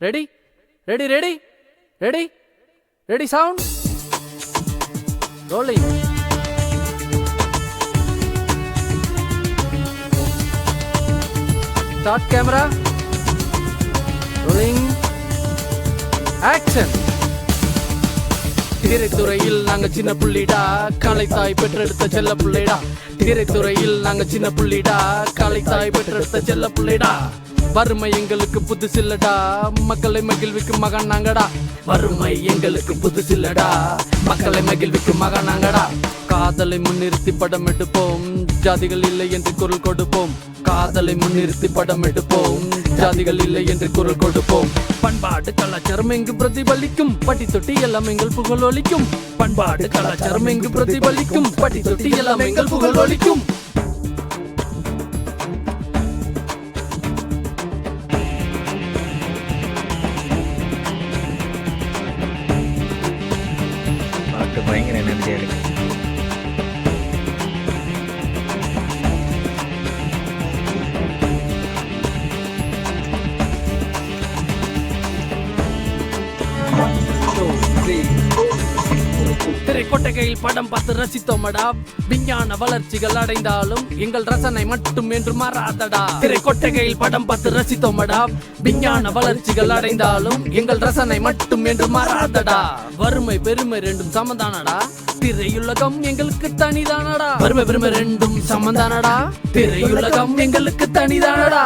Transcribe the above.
Ready? Ready, ready? Ready? Ready sound? Rolling. Start camera. Rolling. Action. திரைத்துறையில் நாங்க சின்ன புள்ளிடா, காலைத்தாய் பெற்றெடுத்த செல்ல புள்ளைடா. திரைத்துறையில் நாங்க சின்ன புள்ளிடா, காலைத்தாய் பெற்றெடுத்த செல்ல புள்ளைடா. வறுமை எங்களுக்கு புதுசில்லடா, மக்களை மகிழ்விக்கும் மகன் நாங்கடா. வறுமை எங்களுக்கு புதுசில்லடா, மக்களை மகிழ்விக்கும் மகன் நாங்கடா. காதலை முன்னிறுத்தி படம் எடுப்போம், ஜாதிகள் இல்லை என்று குரல் கொடுப்போம். காதலை முன்னிறுத்தி படம் எடுப்போம், ஜாதிகள் இல்லை என்று குரல் கொடுப்போம். பண்பாடு கலாச்சாரம் எங்கு பிரதிபலிக்கும், பட்டி தொட்டி எல்லாம் எங்கள் புகழ் ஒலிக்கும். பண்பாடு கலாச்சாரம் எங்கு பிரதிபலிக்கும், பட்டி தொட்டி எல்லாம் எங்கள் புகழ் ஒலிக்கும். பயங்கர எனர்ஜியா இருக்கு. திரைக்கொட்டகையில் படம் பார்த்து ரசித்தோமடா, விஞ்ஞான வளர்ச்சிகள் அடைந்தாலும் எங்கள் ரசனை மட்டும் என்று மாறாதடா. திரைக்கொட்டகையில் படம் பார்த்து ரசித்தோமடா, விஞ்ஞான வளர்ச்சிகள் அடைந்தாலும் எங்கள் ரசனை மட்டும் என்று மாறாதடா. வறுமை பெருமை ரெண்டும் சமந்தானடா, திரையுலகம் எங்களுக்கு தனிதானடா. வறுமை பெருமை ரெண்டும் சமந்தானடா, திரையுலகம் எங்களுக்கு தனிதானடா.